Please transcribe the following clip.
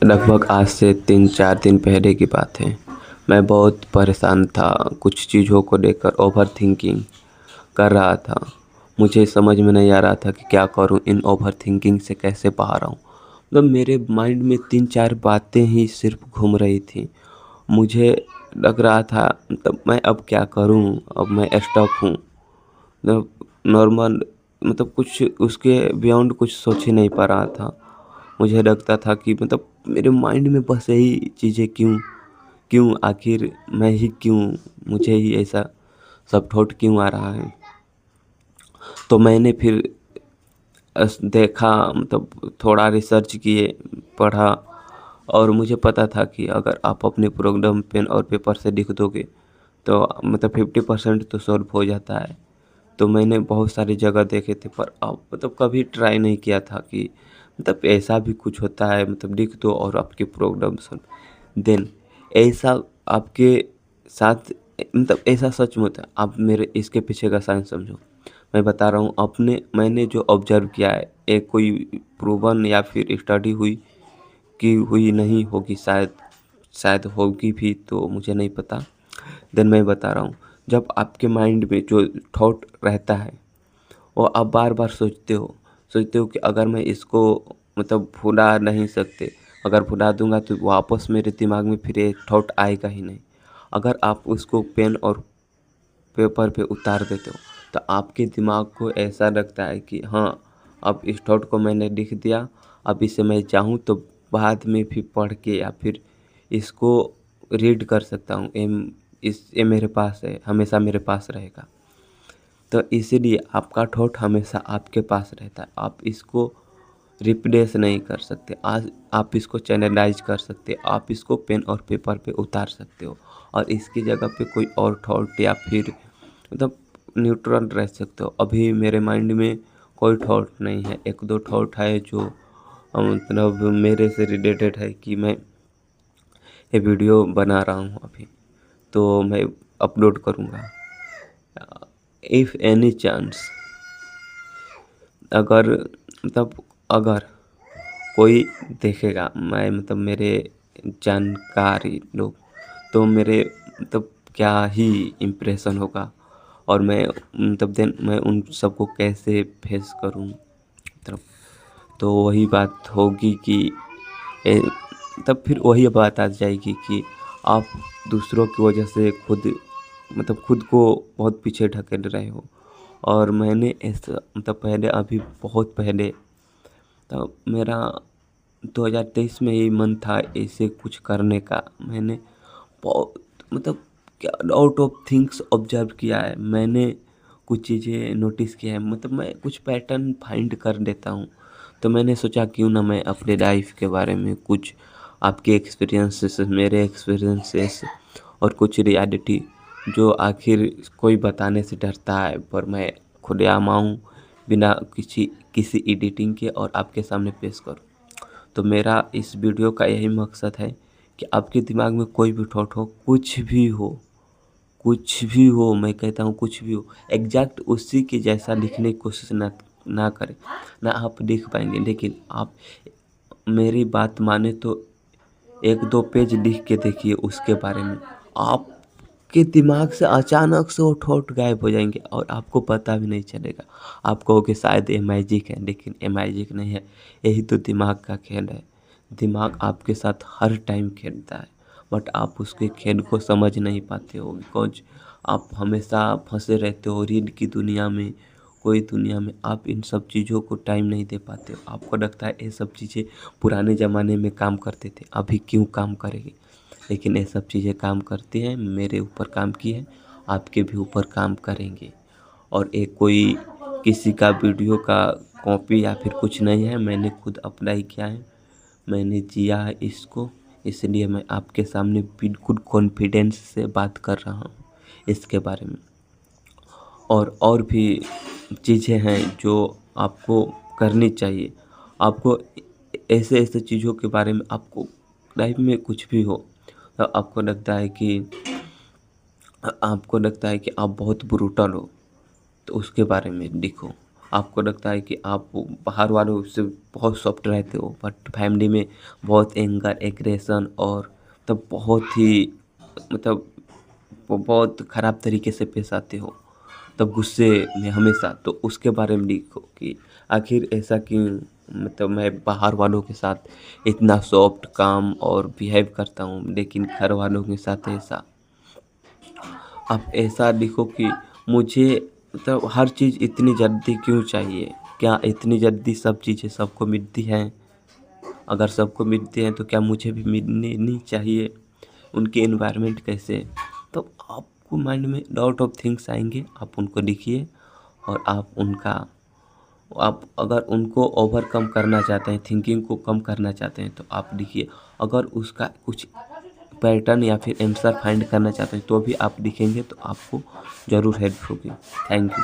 लगभग आज से 3-4 दिन पहले की बात है। मैं बहुत परेशान था, कुछ चीज़ों को लेकर ओवरथिंकिंग कर रहा था। मुझे समझ में नहीं आ रहा था कि क्या करूं, इन ओवरथिंकिंग से कैसे बाहर आऊं। मतलब मेरे माइंड में 3-4 बातें ही सिर्फ घूम रही थी। मुझे लग रहा था मतलब मैं अब क्या करूं, अब मैं स्टक हूँ। मतलब नॉर्मल, मतलब कुछ उसके बियॉन्ड कुछ सोच ही नहीं पा रहा था। मुझे लगता था कि मतलब मेरे माइंड में बस यही चीज़ें क्यों क्यों आखिर मैं ही क्यों, मुझे ही ऐसा सब थॉट क्यों आ रहा है। तो मैंने फिर देखा, मतलब थोड़ा रिसर्च किए, पढ़ा, और मुझे पता था कि अगर आप अपने प्रोग्राम पेन और पेपर से लिख दोगे तो मतलब 50% तो सॉल्व हो जाता है। तो मैंने बहुत सारी जगह देखे थे, पर अब मतलब कभी ट्राई नहीं किया था कि मतलब ऐसा भी कुछ होता है, मतलब लिख दो और आपके प्रोग्राम सॉल्व। देन ऐसा आपके साथ, मतलब ऐसा सच में होता है। आप मेरे इसके पीछे का साइंस समझो। मैं बता रहा हूँ अपने, मैंने जो ऑब्जर्व किया है, एक कोई प्रूवन या फिर स्टडी हुई कि हुई नहीं होगी, शायद शायद होगी भी, तो मुझे नहीं पता। देन मैं बता रहा हूँ, जब आपके माइंड में जो थॉट रहता है वो आप बार बार सोचते हो कि अगर मैं इसको मतलब भुला नहीं सकते, अगर भुला दूंगा तो वापस मेरे दिमाग में फिर एक थॉट आएगा ही नहीं। अगर आप उसको पेन और पेपर पे उतार देते हो तो आपके दिमाग को ऐसा लगता है कि हाँ, अब इस थॉट को मैंने लिख दिया, अब इसे मैं चाहूँ तो बाद में भी पढ़ के या फिर इसको रीड कर सकता हूँ। ये मेरे पास है, हमेशा मेरे पास रहेगा। तो इसीलिए आपका थॉट हमेशा आपके पास रहता है। आप इसको रिप्लेस नहीं कर सकते। आज आप इसको चैनलाइज कर सकते, आप इसको पेन और पेपर पे उतार सकते हो और इसकी जगह पे कोई और थॉट या फिर मतलब न्यूट्रल रह सकते हो। अभी मेरे माइंड में कोई थॉट नहीं है, एक दो थॉट है जो मतलब मेरे से रिलेटेड है कि मैं ये वीडियो बना रहा हूँ अभी, तो मैं अपलोड करूँगा। इफ़ एनी चांस, अगर मतलब अगर कोई देखेगा, मैं मतलब मेरे जानकारी लोग, तो मेरे मतलब क्या ही इम्प्रेशन होगा, और मैं मतलब देन मैं उन सबको कैसे फेस करूं। मतलब तो वही बात होगी कि ए, तब फिर वही बात आ जाएगी कि आप दूसरों की वजह से खुद मतलब खुद को बहुत पीछे ढकेल रहे हो। और मैंने ऐसा मतलब पहले, अभी बहुत पहले, तब मेरा 2023 में ही मन था ऐसे कुछ करने का। मैंने बहुत मतलब क्या आउट ऑफ थिंग्स ऑब्जर्व किया है मैंने, कुछ चीज़ें नोटिस किया है, मतलब मैं कुछ पैटर्न फाइंड कर लेता हूँ। तो मैंने सोचा क्यों ना मैं अपने लाइफ के बारे में कुछ, आपके एक्सपीरियंसेस, मेरे एक्सपीरियंसेस और कुछ रियलिटी जो आखिर कोई बताने से डरता है, पर मैं खुलेआम आऊँ बिना किसी किसी एडिटिंग के और आपके सामने पेश करूँ। तो मेरा इस वीडियो का यही मकसद है कि आपके दिमाग में कोई भी थॉट हो, कुछ भी हो, कुछ भी हो, मैं कहता हूँ कुछ भी हो, एग्जैक्ट उसी के जैसा लिखने की कोशिश ना करें। ना आप लिख पाएंगे, लेकिन आप मेरी बात माने तो एक दो पेज लिख के देखिए उसके बारे में। आपके दिमाग से अचानक से वो थॉट गायब हो जाएंगे और आपको पता भी नहीं चलेगा। आप कहोगे शायद ये मैजिक है, लेकिन ये मैजिक नहीं है, यही तो दिमाग का खेल है। दिमाग आपके साथ हर टाइम खेलता है, बट आप उसके खेल को समझ नहीं पाते हो, बिकॉज आप हमेशा फंसे रहते हो रील की दुनिया में। कोई दुनिया में आप इन सब चीज़ों को टाइम नहीं दे पाते हो। आपको लगता है ये सब चीज़ें पुराने ज़माने में काम करते थे, अभी क्यों काम करेगी, लेकिन ये सब चीज़ें काम करती हैं, मेरे ऊपर काम की है, आपके भी ऊपर काम करेंगे। और एक कोई किसी का वीडियो का कॉपी या फिर कुछ नहीं है, मैंने खुद अप्लाई किया है, मैंने जिया है इसको, इसलिए मैं आपके सामने बिल्कुल कॉन्फिडेंस से बात कर रहा हूँ इसके बारे में। और भी चीज़ें हैं जो आपको करनी चाहिए। आपको ऐसे ऐसे चीज़ों के बारे में, आपको लाइफ में कुछ भी हो तो आपको लगता है कि आप बहुत ब्रूटल हो, तो उसके बारे में लिखो। आपको लगता है कि आप बाहर वालों से बहुत सॉफ्ट रहते हो बट फैमिली में बहुत एंगर, एग्रेशन और तब बहुत ही मतलब वो बहुत ख़राब तरीके से पेश आते हो, तब गुस्से में हमेशा, तो उसके बारे में लिखो कि आखिर ऐसा क्यों, मतलब मैं बाहर वालों के साथ इतना सॉफ्ट, काम और बिहेव करता हूँ लेकिन घर वालों के साथ ऐसा। आप ऐसा लिखो कि मुझे मतलब हर चीज़ इतनी जल्दी क्यों चाहिए? क्या इतनी जल्दी सब चीज़ें सबको मिलती हैं? अगर सबको मिलती हैं तो क्या मुझे भी मिलनी नहीं चाहिए? उनकी एनवायरनमेंट कैसे है? तो आपको माइंड में लॉट ऑफ थिंग्स आएँगे, आप उनको लिखिए और आप अगर उनको ओवरकम करना चाहते हैं, थिंकिंग को कम करना चाहते हैं तो आप लिखिए। अगर उसका कुछ पैटर्न या फिर आंसर फाइंड करना चाहते हैं तो भी आप लिखेंगे तो आपको ज़रूर हेल्प होगी। Thank you.